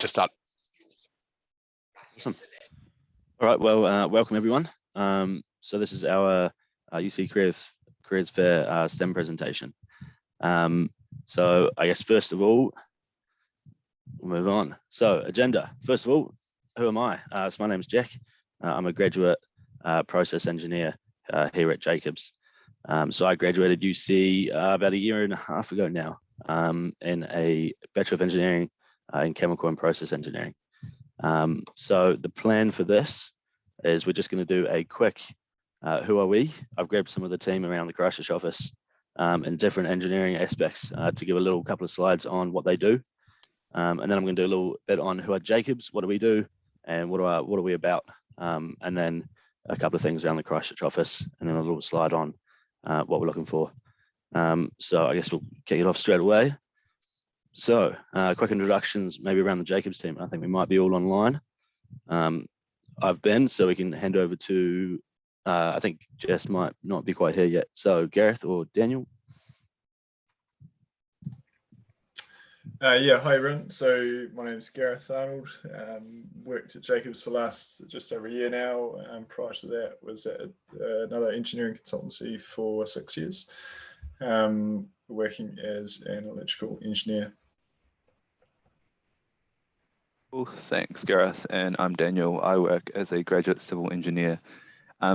Just start. Awesome. All right, well, welcome everyone. So this is our UC Careers Fair STEM presentation. So I guess first of all, we'll move on. So agenda, first of all, who am I? So my name is Jack. I'm a graduate process engineer here at Jacobs. So I graduated UC about a year and a half ago now in a Bachelor of Engineering in Chemical and Process Engineering. So the plan for this is we're just going to do a quick who are we? I've grabbed some of the team around the Christchurch office in different engineering aspects to give a couple of slides on what they do. And then I'm going to do a little bit on who are Jacobs, what do we do, and what are we about? And then a couple of things around the Christchurch office, and then a little slide on what we're looking for. So I guess we'll kick it off straight away. So quick introductions, maybe around the Jacobs team. I think we might be all online. I've been, so we can hand over to, I think Jess might not be quite here yet. So Gareth or Daniel? Yeah, hi everyone. So my name is Gareth Arnold. Worked at Jacobs for just over a year now. Prior to that was at another engineering consultancy for 6 years, working as an electrical engineer. Well, thanks, Gareth. And I'm Daniel. I work as a graduate civil engineer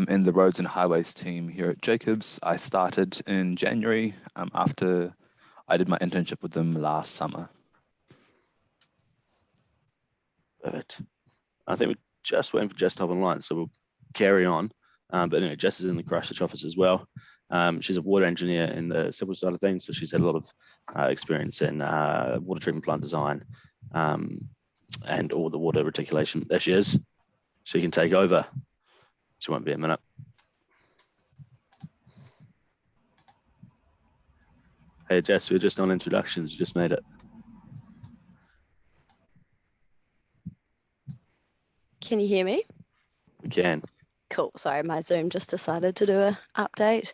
in the roads and highways team here at Jacobs. I started in January after I did my internship with them last summer. Perfect. I think we're just waiting for Jess to hop online, so we'll carry on. But anyway, Jess is in the Christchurch office as well. She's a water engineer in the civil side of things, so she's had a lot of experience in water treatment plant design and all the water reticulation. There she is. She can take over. She won't be a minute. Hey Jess, we're just on introductions. You just made it. Can you hear me? We can. Cool. Sorry, my Zoom just decided to do an update.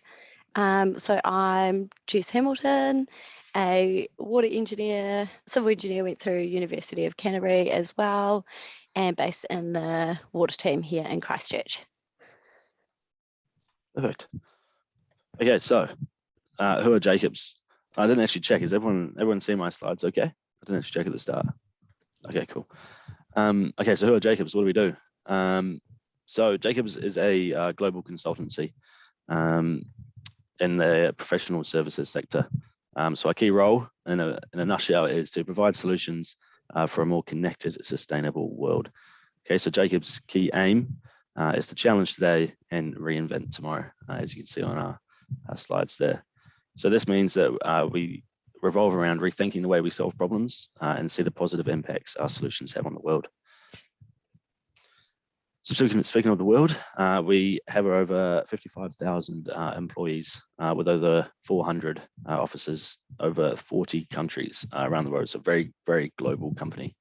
So I'm Jess Hamilton, a water engineer, civil engineer, went through University of Canterbury as well, and based in the water team here in Christchurch. Perfect. Okay, so who are Jacobs? I didn't actually check. Is everyone see my slides okay? I didn't actually check at the start. Okay, cool. Okay, so who are Jacobs? What do we do? So Jacobs is a global consultancy in the professional services sector. So our key role in a nutshell is to provide solutions for a more connected, sustainable world. Okay, so Jacobs' key aim is to challenge today and reinvent tomorrow, as you can see on our slides there. So this means that we revolve around rethinking the way we solve problems and see the positive impacts our solutions have on the world. So speaking of the world, we have over 55,000 employees with over 400 offices over 40 countries around the world. So very, very global company.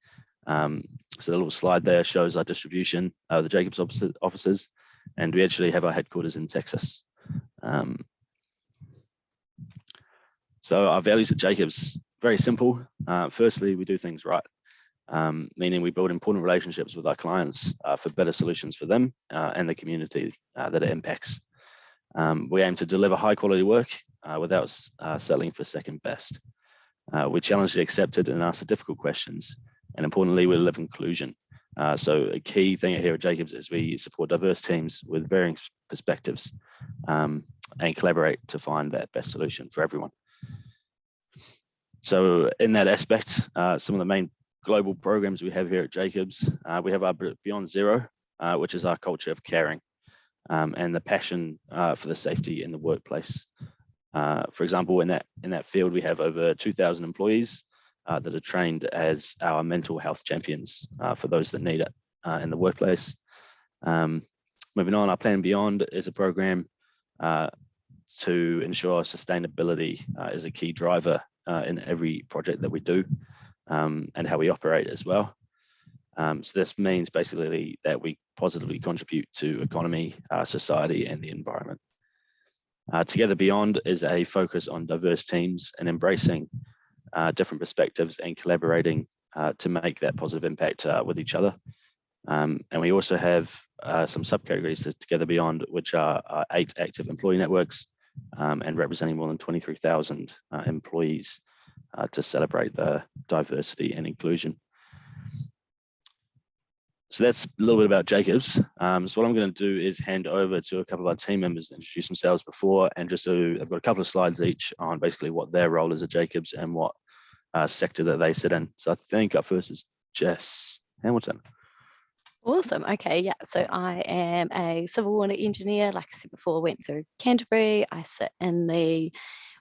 So the little slide there shows our distribution of the Jacobs offices, and we actually have our headquarters in Texas. So our values at Jacobs, very simple. Firstly, we do things right, meaning we build important relationships with our clients for better solutions for them and the community that it impacts. We aim to deliver high quality work without settling for second best. We challenge the accepted and ask the difficult questions. And importantly, we live inclusion. So a key thing here at Jacobs is we support diverse teams with varying perspectives and collaborate to find that best solution for everyone. So in that aspect, some of the main global programs we have here at Jacobs, we have our Beyond Zero, which is our culture of caring and the passion for the safety in the workplace. For example, in that field, we have over 2,000 employees that are trained as our mental health champions for those that need it in the workplace. Moving on, our Plan Beyond is a program to ensure sustainability is a key driver in every project that we do and how we operate as well. So this means basically that we positively contribute to economy, society, and the environment. Together Beyond is a focus on diverse teams and embracing different perspectives and collaborating to make that positive impact with each other. And we also have some subcategories together beyond, which are 8 active employee networks and representing more than 23,000 employees to celebrate the diversity and inclusion. So that's a little bit about Jacobs. So what I'm going to do is hand over to a couple of our team members to introduce themselves before, and just I've got a couple of slides each on basically what their role is at Jacobs and what sector that they sit in. So I think up first is Jess Hamilton. Awesome. Okay, yeah. So I am a civil water engineer. Like I said before, I went through Canterbury. I sit in the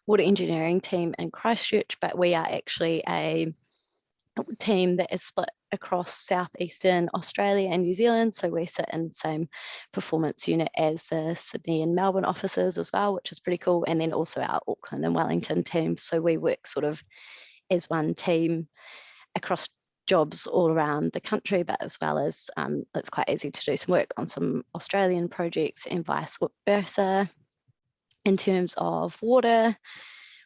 water engineering team in Christchurch, but we are actually a team that is split across southeastern Australia and New Zealand. So we sit in the same performance unit as the Sydney and Melbourne offices as well, which is pretty cool. And then also our Auckland and Wellington teams. So we work sort of as one team across jobs all around the country, but as well as it's quite easy to do some work on some Australian projects and vice versa. In terms of water,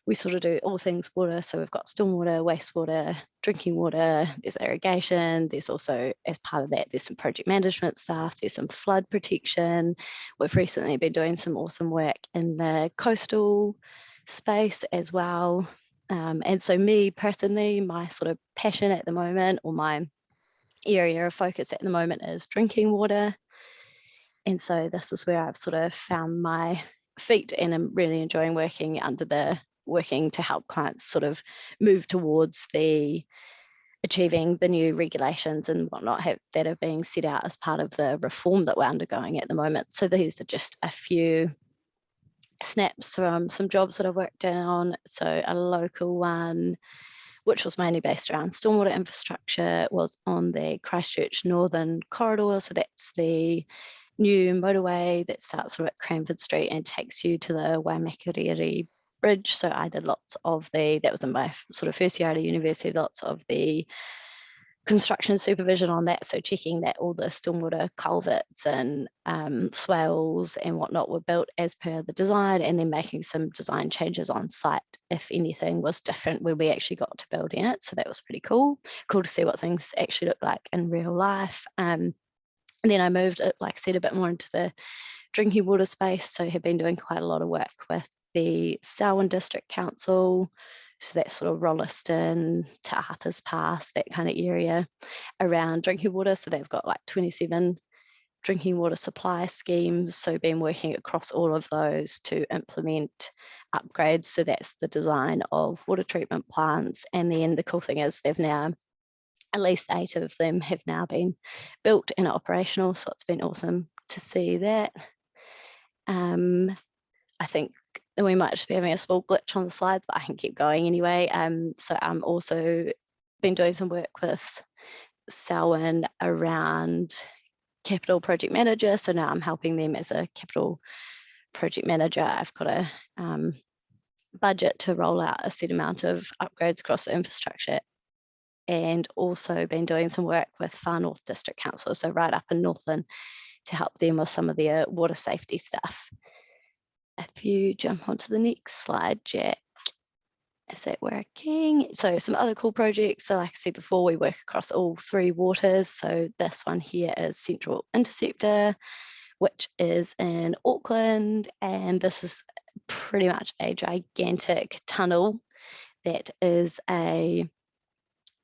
we sort of do all things water. So we've got stormwater, wastewater, drinking water, there's irrigation. There's also, as part of that, there's some project management stuff. There's some flood protection. We've recently been doing some awesome work in the coastal space as well. And so me personally, my sort of passion at the moment, or my area of focus at the moment, is drinking water. And so this is where I've sort of found my feet, and I'm really enjoying working to help clients sort of move towards achieving the new regulations and whatnot that are being set out as part of the reform that we're undergoing at the moment. So these are just a few snaps from some jobs that I've worked on. So a local one, which was mainly based around stormwater infrastructure, was on the Christchurch Northern Corridor. So that's the new motorway that starts at Cranford Street and takes you to the Waimakiriri Bridge. So I did lots of that was in my sort of first year at university, lots of the construction supervision on that. So checking that all the stormwater culverts and swales and whatnot were built as per the design, and then making some design changes on site if anything was different when we actually got to building it. So that was pretty cool to see what things actually look like in real life. And then I moved, like I said, a bit more into the drinking water space. So I have been doing quite a lot of work with the Selwyn District Council. So that's sort of Rolleston to Arthur's Pass, that kind of area around drinking water. So they've got like 27 drinking water supply schemes. So been working across all of those to implement upgrades. So that's the design of water treatment plants. And then the cool thing is they've now, at least 8 of them have now been built and operational. So it's been awesome to see that. I think we might just be having a small glitch on the slides, but I can keep going anyway. So I'm also been doing some work with Selwyn around capital project manager. So now I'm helping them as a capital project manager. I've got a budget to roll out a set amount of upgrades across the infrastructure, and also been doing some work with Far North District Council, so right up in Northland, to help them with some of their water safety stuff. If you jump onto the next slide, Jack, is that working? So some other cool projects. So like I said before, we work across all 3 waters. So this one here is Central Interceptor, which is in Auckland. And this is pretty much a gigantic tunnel that is aimed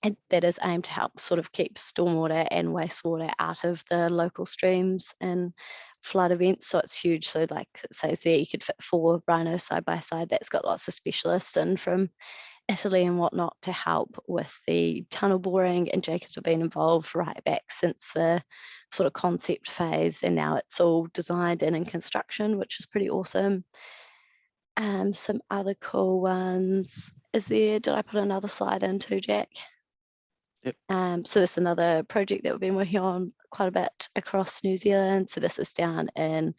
to help sort of keep stormwater and wastewater out of the local streams and flood events. So it's huge. So like it says there, you could fit 4 rhinos side by side. That's got lots of specialists in from Italy and whatnot to help with the tunnel boring, and Jacobs have been involved right back since the sort of concept phase, and now it's all designed and in construction, which is pretty awesome. Some other cool ones. Did I put another slide in too, Jack? Yep. So this is another project that we've been working on quite a bit across New Zealand. So this is down in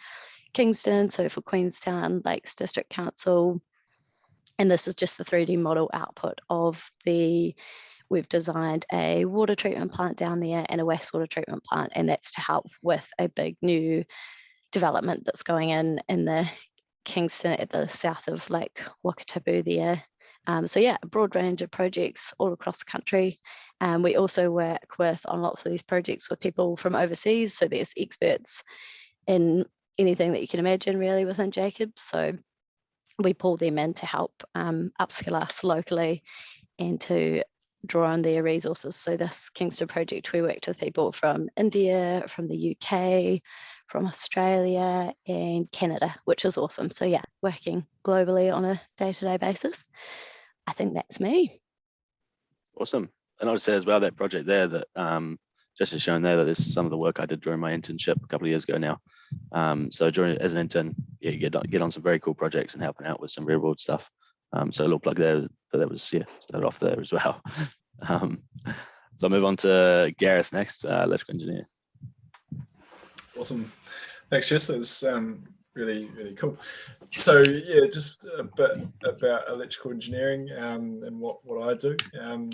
Kingston, so for Queenstown Lakes District Council. And this is just the 3D model output of we've designed a water treatment plant down there and a wastewater treatment plant, and that's to help with a big new development that's going in the Kingston at the south of Lake Wakatipu there. So yeah, a broad range of projects all across the country. We also work on lots of these projects with people from overseas. So there's experts in anything that you can imagine really within Jacobs. So we pull them in to help upskill us locally and to draw on their resources. So this Kingston project, we worked with people from India, from the UK, from Australia and Canada, which is awesome. So yeah, working globally on a day-to-day basis. I think that's me. Awesome. And I would say as well, that project there that just as shown there, that this is some of the work I did during my internship a couple of years ago now. So as an intern, yeah, you get on some very cool projects and helping out with some real world stuff. So a little plug there that was, yeah, started off there as well. So I'll move on to Gareth next, electrical engineer. Awesome. Thanks, Jess. That was really, really cool. So yeah, just a bit about electrical engineering and what I do.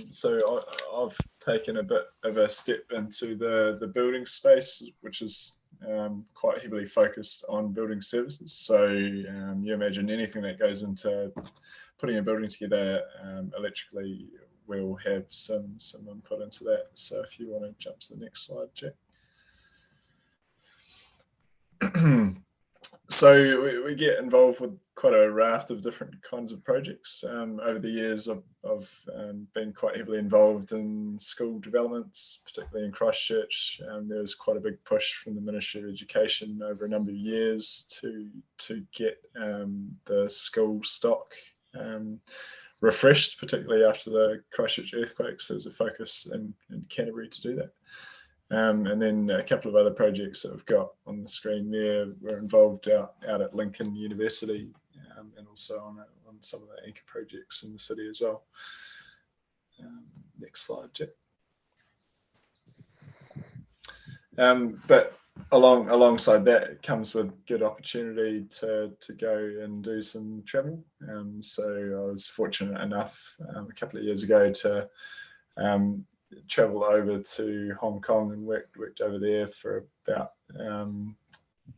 So I've taken a bit of a step into the building space, which is quite heavily focused on building services. So you imagine anything that goes into putting a building together electrically will have some input into that. So if you want to jump to the next slide, Jack. So we get involved with quite a raft of different kinds of projects. Over the years, I've been quite heavily involved in school developments, particularly in Christchurch. There was quite a big push from the Ministry of Education over a number of years to get the school stock refreshed, particularly after the Christchurch earthquakes. There was a focus in Canterbury to do that. And then a couple of other projects that we've got on the screen there. We're involved out at Lincoln University and also on some of the anchor projects in the city as well. Next slide, Jack. But alongside that, it comes with good opportunity to go and do some travel. So I was fortunate enough a couple of years ago to travel over to Hong Kong and worked over there for about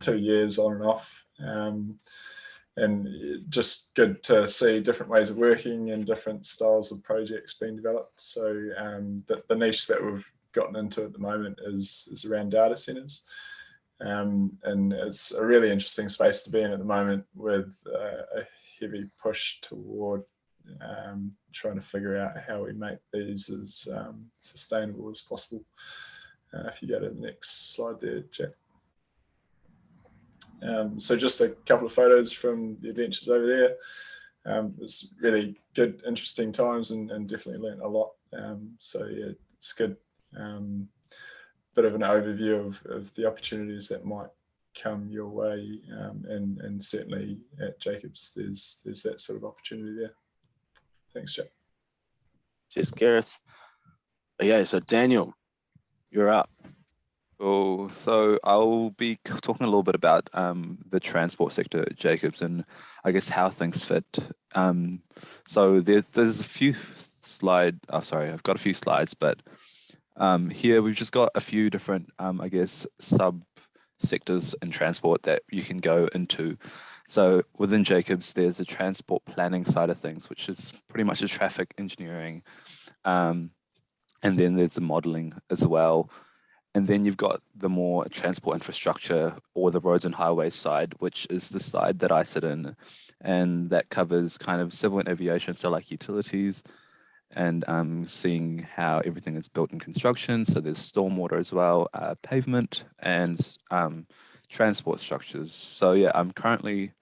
2 years on and off, and just good to see different ways of working and different styles of projects being developed. So the niche that we've gotten into at the moment is around data centers, and it's a really interesting space to be in at the moment with a heavy push toward trying to figure out how we make these as sustainable as possible. If you go to the next slide there, Jack. So just a couple of photos from the adventures over there. It's really good, interesting times, and definitely learned a lot. So yeah, it's good. Bit of an overview of the opportunities that might come your way, and certainly at Jacobs, there's that sort of opportunity there. Thanks, Jack. Cheers, Gareth. Okay, so Daniel, you're up. Cool. So I'll be talking a little bit about the transport sector at Jacobs and I guess how things fit. So there's a few slides. Oh, sorry, I've got a few slides, but here we've just got a few different, I guess, sub sectors in transport that you can go into. So within Jacobs, there's the transport planning side of things, which is pretty much the traffic engineering. And then there's the modeling as well. And then you've got the more transport infrastructure or the roads and highways side, which is the side that I sit in. And that covers kind of civil and aviation, so like utilities, and seeing how everything is built in construction. So there's stormwater as well, pavement, and transport structures. So yeah, I'm currently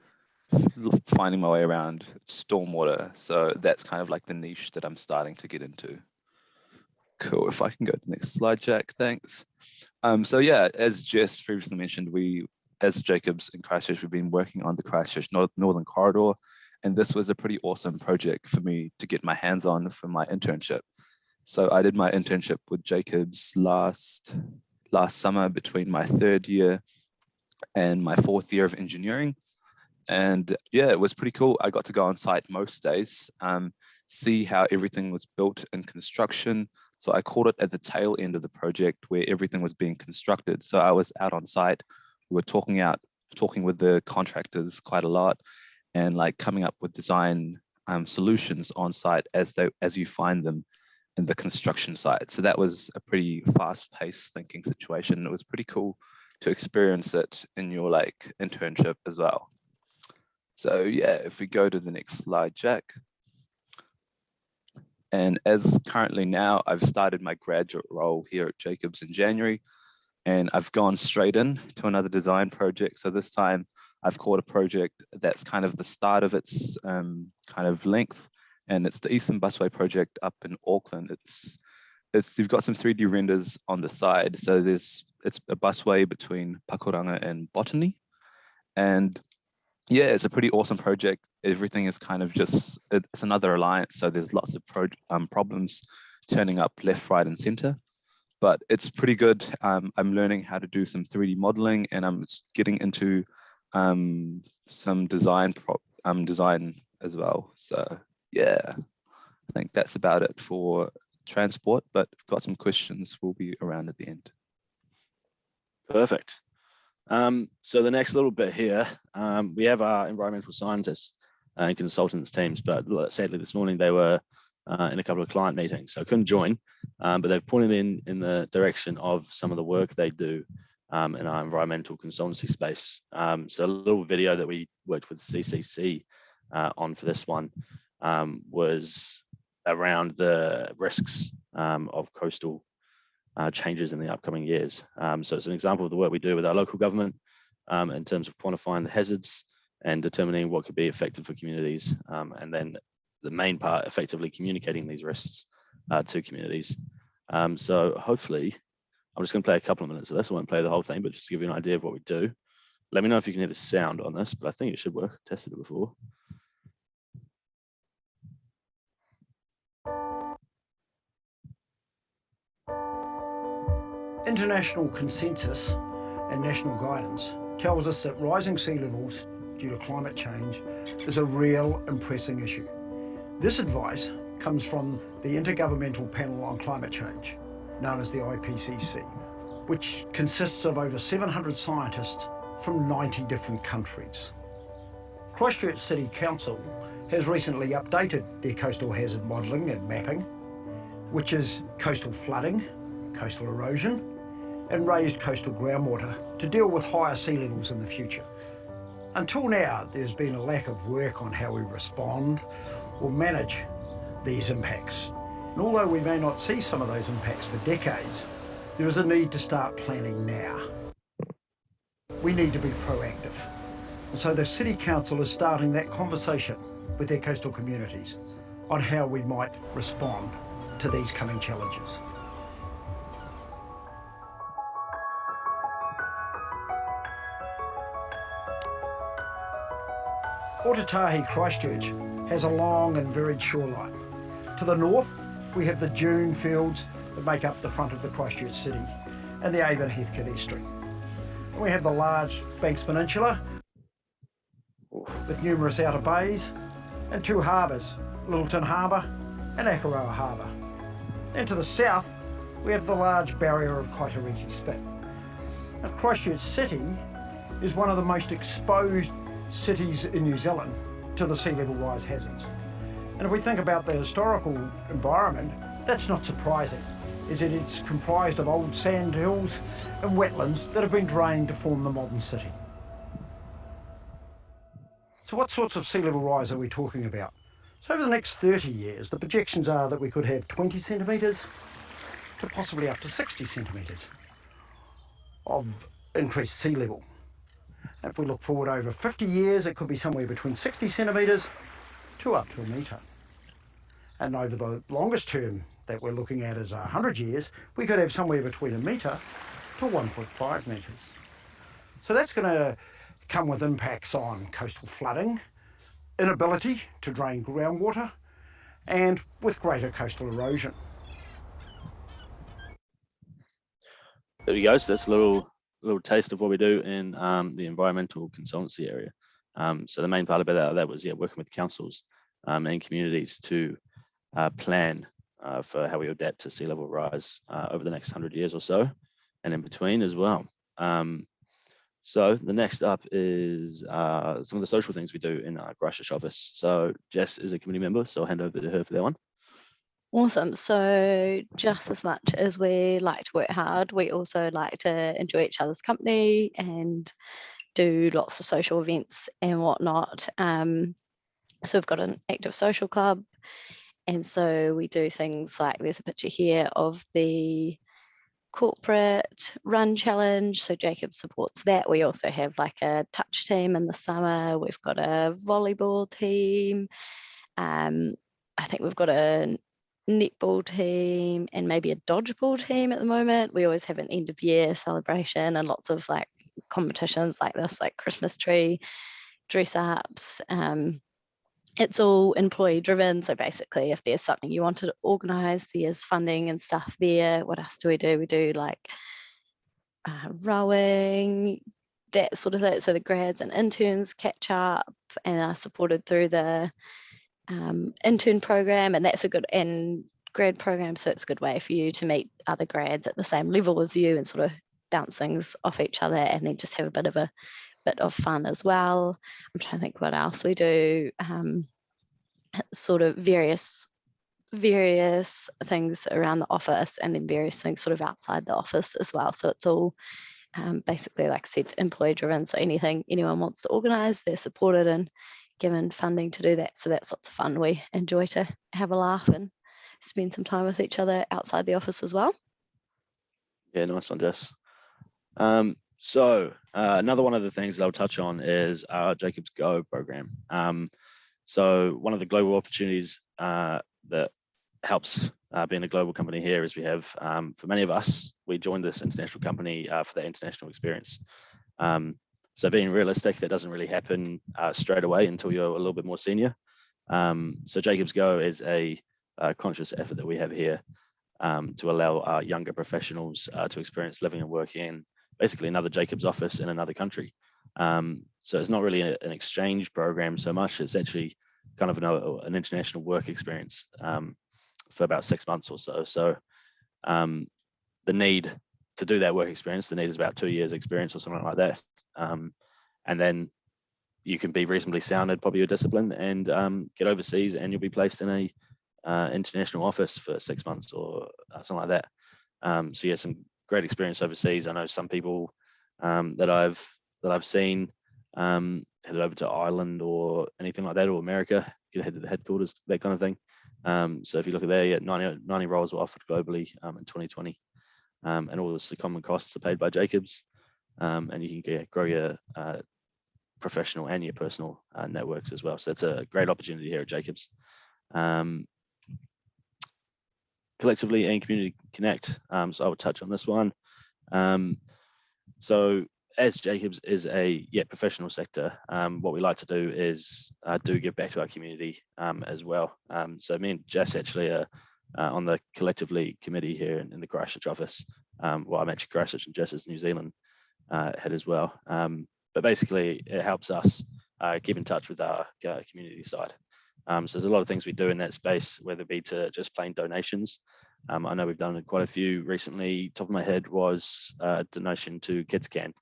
finding my way around stormwater. So that's kind of like the niche that I'm starting to get into. Cool, if I can go to the next slide, Jack, thanks. So yeah, as Jess previously mentioned, we, as Jacobs in Christchurch, we've been working on the Christchurch Northern Corridor, and this was a pretty awesome project for me to get my hands on for my internship. So I did my internship with Jacobs last summer between my 3rd year and my 4th year of engineering. And yeah, it was pretty cool. I got to go on site most days, see how everything was built in construction. So I called it at the tail end of the project where everything was being constructed. So I was out on site. We were talking with the contractors quite a lot, and like coming up with design solutions on site as you find them. the construction site. So that was a pretty fast-paced thinking situation. It was pretty cool to experience it in your like internship as well. So yeah, if we go to the next slide, Jack. And as currently now, I've started my graduate role here at Jacobs in January, and I've gone straight in to another design project. So this time I've caught a project that's kind of the start of its kind of length, and it's the Eastern Busway project up in Auckland. You've got some 3D renders on the side. So it's a busway between Pakuranga and Botany. And yeah, it's a pretty awesome project. Everything is kind of it's another alliance. So there's lots of problems turning up left, right, and center. But it's pretty good. I'm learning how to do some 3D modeling, and I'm getting into some design as well. So yeah, I think that's about it for transport, but if you've got some questions, we'll be around at the end. Perfect. So the next little bit here, we have our environmental scientists and consultants teams, but sadly this morning they were in a couple of client meetings, so couldn't join, but they've pointed in the direction of some of the work they do in our environmental consultancy space. So a little video that we worked with CCC on for this one was around the risks of coastal changes in the upcoming years. So it's an example of the work we do with our local government in terms of quantifying the hazards and determining what could be effective for communities, and then the main part, effectively communicating these risks to communities. So hopefully, I'm just going to play a couple of minutes of this. I won't play the whole thing, but just to give you an idea of what we do. Let me know if you can hear the sound on this, but I think it should work. I've tested it before. International consensus and national guidance tells us that rising sea levels due to climate change is a real and pressing issue. This advice comes from the Intergovernmental Panel on Climate Change, known as the IPCC, which consists of over 700 scientists from 90 different countries. Christchurch City Council has recently updated their coastal hazard modelling and mapping, which is coastal flooding, coastal erosion, and raised coastal groundwater to deal with higher sea levels in the future. Until now, there's been a lack of work on how we respond or manage these impacts. And although we may not see some of those impacts for decades, there is a need to start planning now. We need to be proactive. And so the City Council is starting that conversation with their coastal communities on how we might respond to these coming challenges. Otatahi Christchurch has a long and varied shoreline. To the north, we have the dune fields that make up the front of the Christchurch city and the Avon Heathcote estuary. And we have the large Banks Peninsula with numerous outer bays and two harbours, Littleton Harbour and Akaroa Harbour. And to the south, we have the large barrier of Kaitariki Spit. Now, Christchurch City is one of the most exposed cities in New Zealand to the sea level rise hazards. And if we think about the historical environment, that's not surprising, is that it's comprised of old sand hills and wetlands that have been drained to form the modern city. So what sorts of sea level rise are we talking about? So over the next 30 years, the projections are that we could have 20 centimetres to possibly up to 60 centimetres of increased sea level. If we look forward over 50 years, it could be somewhere between 60 centimetres to up to a metre. And over the longest term that we're looking at is 100 years, we could have somewhere between a metre to 1.5 metres. So that's going to come with impacts on coastal flooding, inability to drain groundwater, and with greater coastal erosion. There we go. So that's a little taste of what we do in the environmental consultancy area. So the main part about that was working with councils and communities to plan for how we adapt to sea level rise over the next 100 years or so, and in between as well. So the next up is some of the social things we do in our Christchurch office. So Jess is a committee member, so I'll hand over to her for that one. Awesome. So just as much as we like to work hard, we also like to enjoy each other's company and do lots of social events and whatnot. So we've got an active social club. And so we do things like, there's a picture here of the corporate run challenge. So Jacob supports that. We also have like a touch team in the summer. We've got a volleyball team. I think we've got a netball team and maybe a dodgeball team at the moment. We always have an end of year celebration and lots of like competitions like this, like Christmas tree dress ups. It's all employee driven. So basically, if there's something you want to organize, there's funding and stuff there. What else do? We do like rowing, that sort of thing. So the grads and interns catch up and are supported through the intern program, and that's a good, and grad program. So it's a good way for you to meet other grads at the same level as you and sort of bounce things off each other, and then just have a bit of fun as well. I'm trying to think what else we do. Sort of various things around the office, and then various things sort of outside the office as well. So it's all basically, like I said, employee driven. So anything anyone wants to organise, they're supported and given funding to do that. So that's lots of fun. We enjoy to have a laugh and spend some time with each other outside the office as well. Yeah, nice one, Jess. So another one of the things that I'll touch on is our Jacobs Go program. So one of the global opportunities that helps being a global company here is we have, for many of us, we joined this international company for that international experience. So being realistic, that doesn't really happen straight away until you're a little bit more senior. So Jacobs Go is a conscious effort that we have here to allow our younger professionals to experience living and working in basically another Jacobs office in another country. So it's not really an exchange program so much. It's actually kind of an international work experience for about 6 months or so. So the need to do that work experience, the need is about 2 years experience or something like that. And then you can be reasonably sound at probably your discipline and get overseas, and you'll be placed in a international office for 6 months or something like that. So yeah, some great experience overseas. I know some people that I've seen headed over to Ireland or anything like that, or America, get head to the headquarters, that kind of thing. So if you look at there, yeah, 90 roles were offered globally in 2020, and all the common costs are paid by Jacobs, and you can grow your professional and your personal networks as well. So that's a great opportunity here at Jacobs. Collectively and community connect. So I would touch on this one. So as Jacobs is a professional sector, what we like to do is do give back to our community as well. So me and Jess actually are on the collectively committee here in the Christchurch office. Well, I'm actually Christchurch and Jess is New Zealand head as well. But basically it helps us keep in touch with our community side. So there's a lot of things we do in that space, whether it be to just plain donations. I know we've done quite a few recently. Top of my head was a donation to KidsCan.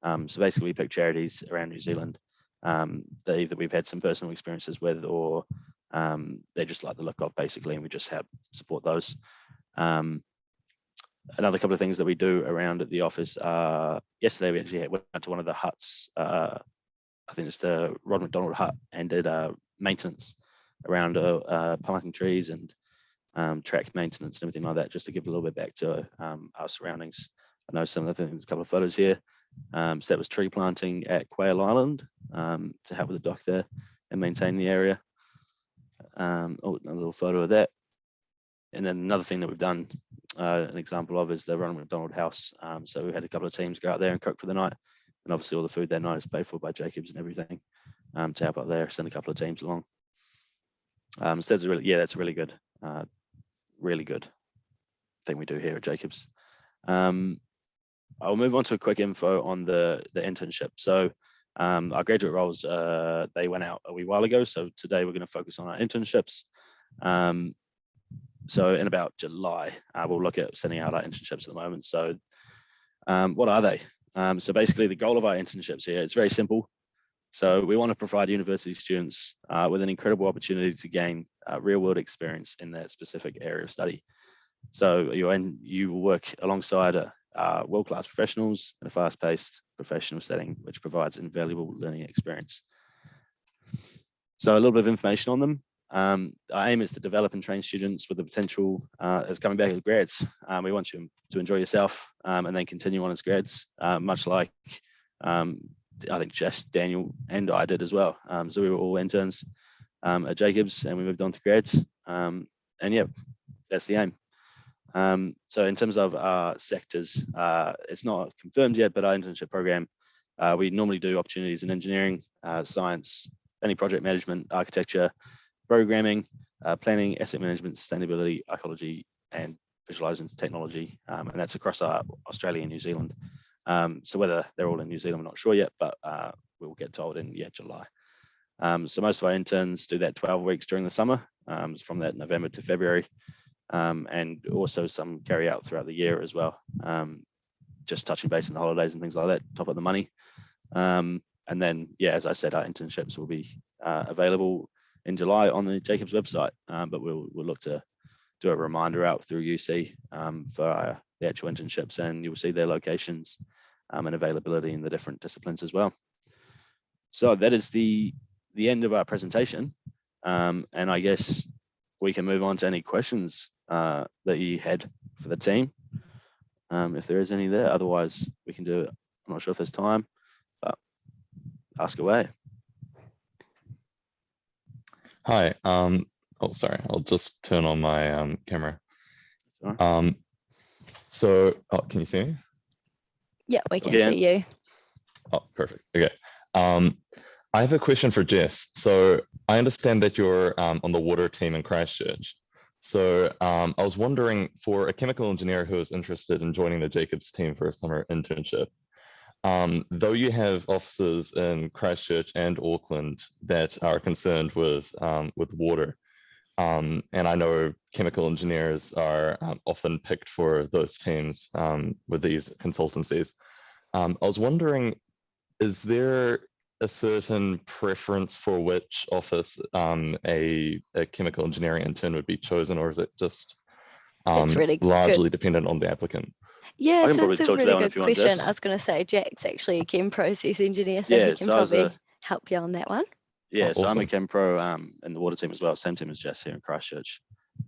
So basically we pick charities around New Zealand that either we've had some personal experiences with, or they just like the look of, basically, and we just help support those. Another couple of things that we do around at the office, yesterday we actually went out to one of the huts, I think it's the Rod McDonald hut, and did maintenance around planting trees and track maintenance and everything like that, just to give a little bit back to our surroundings. I know some of the things, a couple of photos here. So that was tree planting at Quail Island to help with the dock there and maintain the area. Oh, a little photo of that. And then another thing that we've done, an example of, is the Ronald McDonald House. So we had a couple of teams go out there and cook for the night, and obviously all the food that night is paid for by Jacobs and everything to help out there. Send a couple of teams along. So that's a really good thing we do here at Jacobs. I'll move on to a quick info on the internship. So our graduate roles, they went out a wee while ago. So today we're going to focus on our internships. So in about July, we'll look at sending out our internships at the moment. So what are they? So basically the goal of our internships here, it's very simple. So we want to provide university students with an incredible opportunity to gain real world experience in that specific area of study. So you work alongside world-class professionals in a fast-paced professional setting, which provides invaluable learning experience. So a little bit of information on them. Our aim is to develop and train students with the potential as coming back as grads. We want you to enjoy yourself and then continue on as grads, much like I think Jess, Daniel, and I did as well. So we were all interns at Jacobs, and we moved on to grads. And yeah, that's the aim. So in terms of our sectors, it's not confirmed yet, but our internship program, we normally do opportunities in engineering, science, any project management, architecture, programming, planning, asset management, sustainability, ecology, and visualizing technology. And that's across Australia and New Zealand. So whether they're all in New Zealand, I'm not sure yet, but we'll get told in July. So most of our interns do that 12 weeks during the summer, from that November to February. And also some carry out throughout the year as well. Just touching base in the holidays and things like that, top up the money. And then, yeah, as I said, our internships will be available in July on the Jacobs website, but we'll look to do a reminder out through UC for the actual internships, and you'll see their locations and availability in the different disciplines as well. So that is the end of our presentation, and I guess we can move on to any questions that you had for the team, if there is any there. Otherwise, we can do it. I'm not sure if there's time, but ask away. Hi. Oh, sorry. I'll just turn on my camera. Right. So, can you see me? Yeah, we can Okay. see you. Oh, perfect. Okay. I have a question for Jess. So I understand that you're on the water team in Christchurch. So I was wondering, for a chemical engineer who is interested in joining the Jacobs team for a summer internship, though you have offices in Christchurch and Auckland that are concerned with water, and I know chemical engineers are often picked for those teams with these consultancies. I was wondering, is there a certain preference for which office a chemical engineering intern would be chosen, or is it just It's really largely good. dependent on the applicant? Yeah, I can so probably that's a talk to that really one if good you want, question. Jess. I was going to say Jack's actually a chem process engineer, so Yeah, he can so I was probably help you on that one. Yeah, Oh, so I'm a awesome. chem pro in the water team as well, same team as Jess here in Christchurch.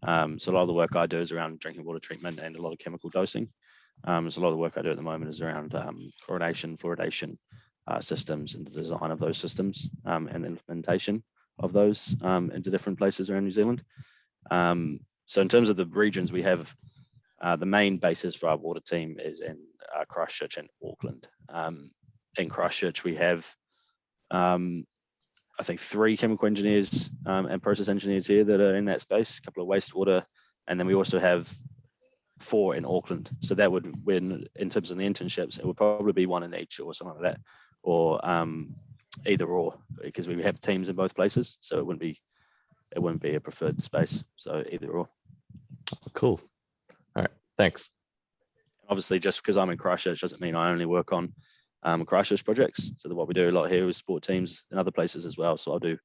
So a lot of the work I do is around drinking water treatment and a lot of chemical dosing. So a lot of the work I do at the moment is around chlorination, fluoridation systems, and the design of those systems and the implementation of those into different places around New Zealand. So in terms of the regions, we have the main bases for our water team is in Christchurch and Auckland. In Christchurch, we have I think 3 chemical engineers and process engineers here that are in that space, a couple of wastewater, and then we also have 4 in Auckland. So that would, when in terms of the internships, it would probably be 1 in each or something like that, or either or, because we have teams in both places, so it wouldn't be a preferred space. So either or. Cool. All right. Thanks. Obviously, just because I'm in Christchurch doesn't mean I only work on Christchurch projects. So what we do a lot here is support teams in other places as well. So I'll do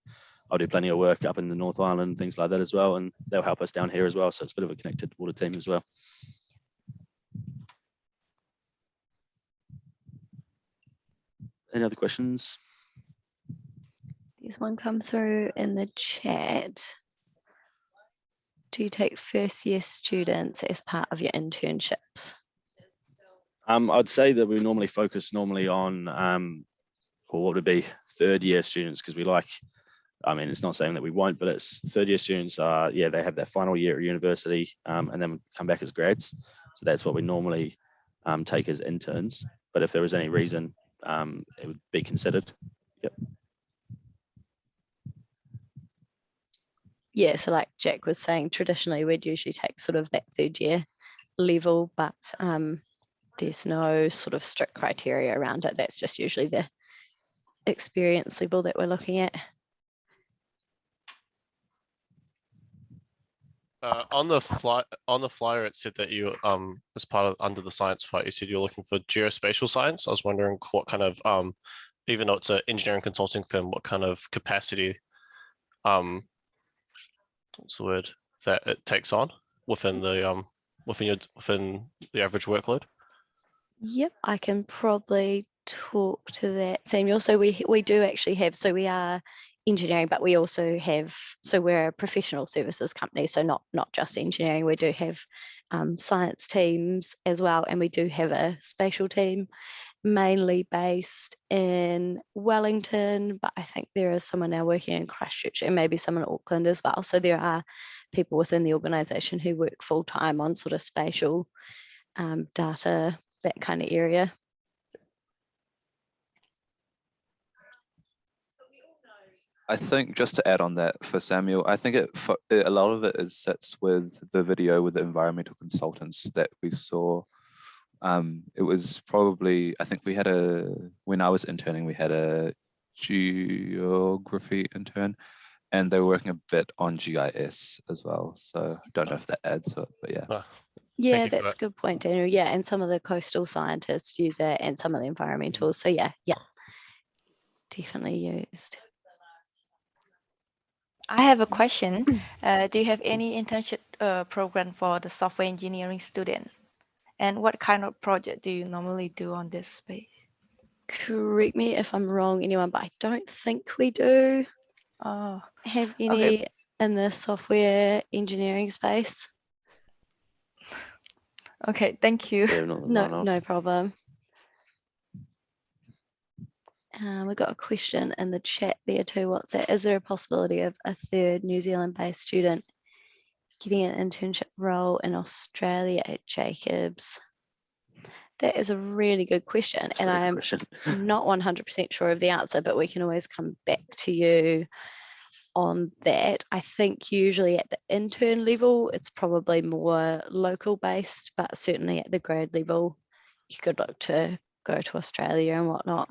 plenty of work up in the North Island, things like that as well, and they'll help us down here as well. So it's a bit of a connected water team as well. Any other questions? There's one come through in the chat. Do you take first year students as part of your internships? I'd say that we normally focus on or what would be 3rd year students, because we like, I mean, it's not saying that we won't, but it's 3rd year students are, yeah, they have their final year at university and then come back as grads. So that's what we normally take as interns. But if there was any reason, it would be considered. Yep. Yeah, so like Jack was saying, traditionally we'd usually take sort of that 3rd year level, but there's no sort of strict criteria around it. That's just usually the experience level that we're looking at. On the flyer, it said that you as part of under the science part, you said you're looking for geospatial science. I was wondering what kind of even though it's an engineering consulting firm, what kind of capacity what's the word, that it takes on within the within the average workload? Yep, I can probably talk to that, Samuel. So we do actually have, so we are engineering, but we also have, so we're a professional services company, so not just engineering. We do have science teams as well, and we do have a spatial team, mainly based in Wellington, but I think there is someone now working in Christchurch and maybe some in Auckland as well. So there are people within the organisation who work full time on sort of spatial data, that kind of area. I think just to add on that for Samuel, I think a lot of it sits with the video with the environmental consultants that we saw. It was probably, I think when I was interning, we had a geography intern, and they were working a bit on GIS as well. So I don't know if that adds to it, but yeah. Yeah, you for that's a that. good point, Daniel. Yeah, and some of the coastal scientists use it and some of the environmentals. So yeah, definitely used. I have a question. Do you have any internship program for the software engineering student? And what kind of project do you normally do on this space? Correct me if I'm wrong, anyone, but I don't think we do Oh, have any in the software engineering space. okay, thank you. Yeah, No problem. We've got a question in the chat there too. What's that? Is there a possibility of a third New Zealand-based student getting an internship role in Australia at Jacobs? That is a really good question, and I'm not 100% sure of the answer, but we can always come back to you on that. I think usually at the intern level, it's probably more local based, but certainly at the grad level, you could look to go to Australia and whatnot.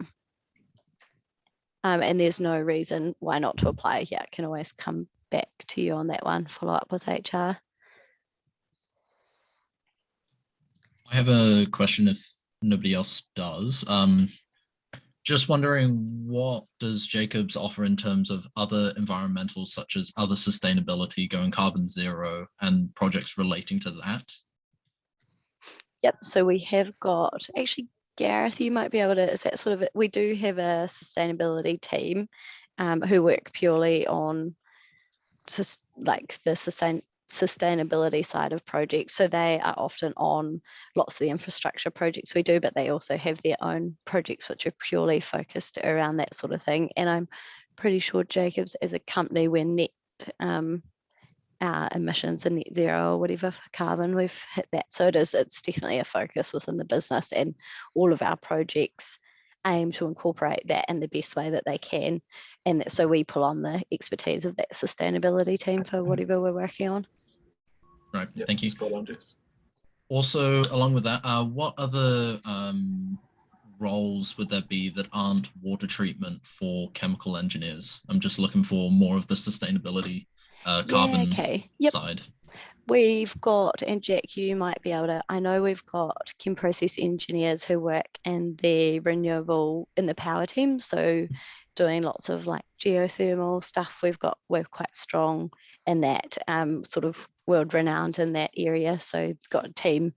And there's no reason why not to apply. Yeah, I can always come back to you on that one, follow up with HR. I have a question if nobody else does. Just wondering, what does Jacobs offer in terms of other environmentals, such as other sustainability, going carbon zero, and projects relating to that? Yep, so we have got, actually, Gareth, you might be able to, is that sort of it? We do have a sustainability team who work purely on just like the sustainability side of projects. So they are often on lots of the infrastructure projects we do, but they also have their own projects which are purely focused around that sort of thing. And I'm pretty sure Jacobs as a company, we're net our emissions and net zero or whatever for carbon, we've hit that. So it's definitely a focus within the business, and all of our projects aim to incorporate that in the best way that they can. And so we pull on the expertise of that sustainability team for whatever we're working on. Right, thank you. Spot on, Jess. Also, along with that, what other roles would there be that aren't water treatment for chemical engineers? I'm just looking for more of the sustainability carbon side. We've got, and Jack, you might be able to, I know we've got chem process engineers who work in the renewable, in the power team. So doing lots of like geothermal stuff. We're quite strong in that, sort of world renowned in that area. So got a team.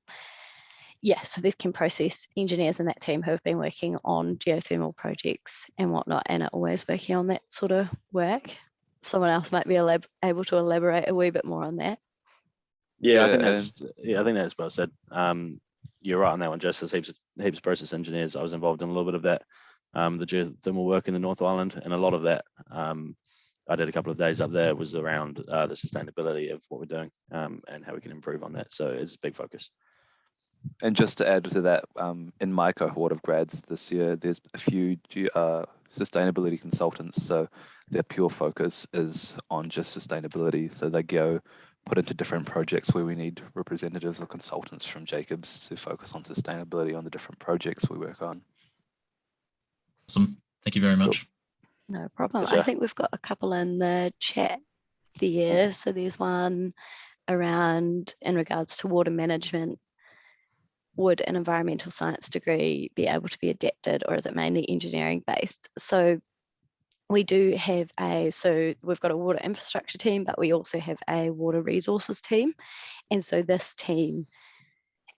Yeah, so there's chem process engineers in that team who have been working on geothermal projects and whatnot, and are always working on that sort of work. Someone else might be able to elaborate a wee bit more on that. Yeah, I think that's well said. You're right on that one, Jess. There's heaps of process engineers. I was involved in a little bit of that, the geothermal work in the North Island, and a lot of that. I did a couple of days up there. Was around the sustainability of what we're doing and how we can improve on that. So it's a big focus. And just to add to that, in my cohort of grads this year, there's a few sustainability consultants. So their pure focus is on just sustainability. So they go put into different projects where we need representatives or consultants from Jacobs to focus on sustainability on the different projects we work on. Awesome. Thank you very much. No problem. Pleasure. I think we've got a couple in the chat there. So there's one around in regards to water management. Would an environmental science degree be able to be adapted, or is it mainly engineering based? So we do have so we've got a water infrastructure team, but we also have a water resources team. And so this team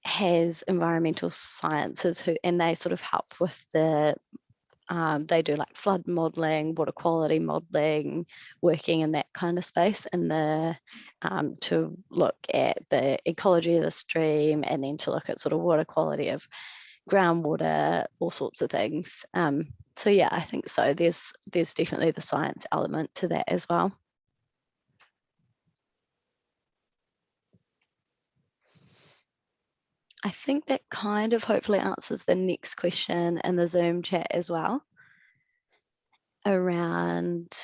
has environmental sciences and they sort of help with the, they do like flood modelling, water quality modelling, working in that kind of space, and to look at the ecology of the stream, and then to look at sort of water quality of groundwater, all sorts of things. So yeah, I think so. There's definitely the science element to that as well. I think that kind of hopefully answers the next question in the Zoom chat as well, around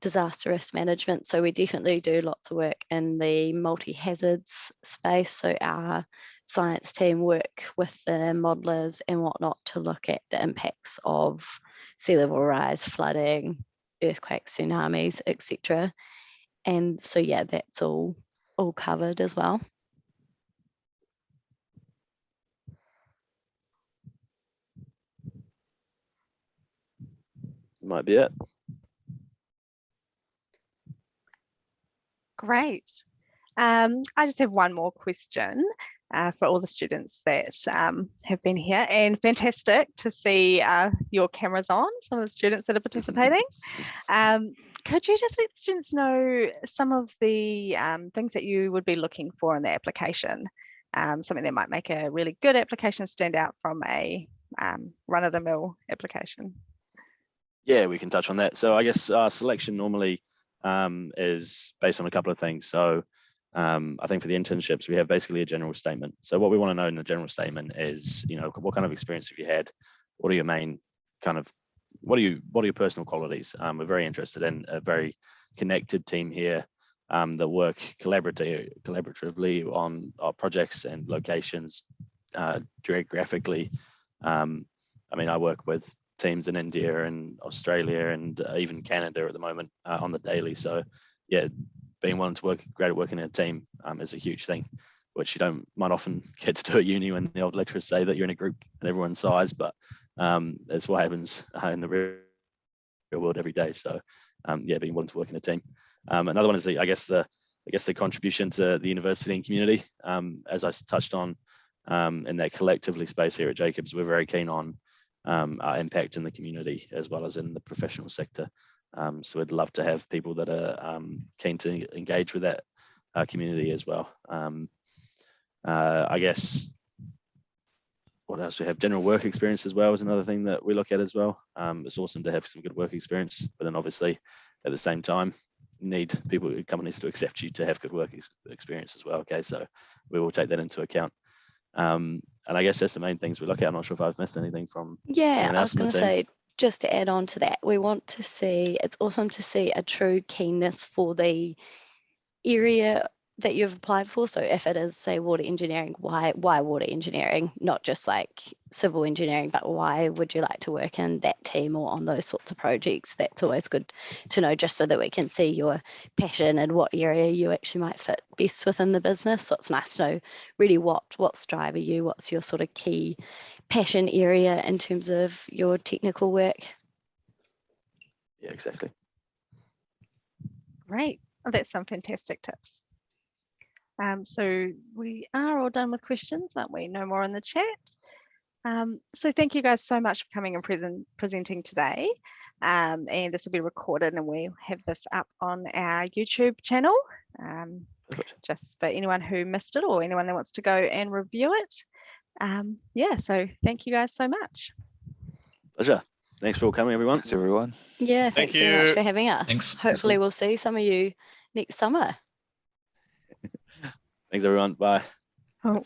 disaster risk management. So we definitely do lots of work in the multi-hazards space. So our science team work with the modelers and whatnot to look at the impacts of sea level rise, flooding, earthquakes, tsunamis, etc. And so yeah, that's all covered as well. Might be it. Great. I just have one more question for all the students that have been here, and fantastic to see your cameras on, some of the students that are participating. Could you just let the students know some of the things that you would be looking for in the application? Something that might make a really good application stand out from a run-of-the-mill application. Yeah, we can touch on that. So I guess selection normally is based on a couple of things. So I think for the internships, we have basically a general statement. So what we want to know in the general statement is, you know, what kind of experience have you had? What are your main kind of, what are your personal qualities? We're very interested in a very connected team here that work collaboratively on our projects and locations geographically. I mean, I work with teams in India and Australia and even Canada at the moment on the daily. So yeah, being willing to work in a team is a huge thing, which you might often get to do at uni when the old lecturers say that you're in a group and everyone's size, but that's what happens in the real world every day. So yeah, being willing to work in a team. Another one is I guess the contribution to the university and community. As I touched on in that collectively space here at Jacobs, we're very keen on our impact in the community as well as in the professional sector. So we'd love to have people that are keen to engage with that community as well. I guess what else we have? General work experience as well is another thing that we look at as well. It's awesome to have some good work experience, but then obviously at the same time, you need companies to accept you to have good work experience as well. Okay, so we will take that into account. And I guess that's the main things we look at. I'm not sure if I've missed anything from. Yeah, I was going to say, just to add on to that, we want to see, it's awesome to see a true keenness for the area that you've applied for. So if it is, say, water engineering, why water engineering? Not just like civil engineering, but why would you like to work in that team or on those sorts of projects? That's always good to know, just so that we can see your passion and what area you actually might fit best within the business. So it's nice to know really what's driving you, what's your sort of key passion area in terms of your technical work. Yeah, exactly. Great. Oh, that's some fantastic tips. So we are all done with questions, aren't we? No more in the chat. So thank you guys so much for coming and presenting today. And this will be recorded and we'll have this up on our YouTube channel. Just for anyone who missed it or anyone that wants to go and review it. Yeah, so thank you guys so much. Pleasure. Thanks for all coming, everyone. Thanks, everyone. Yeah, thanks very much for having us. Thanks. Hopefully we'll see some of you next summer. Thanks, everyone. Bye. Oh.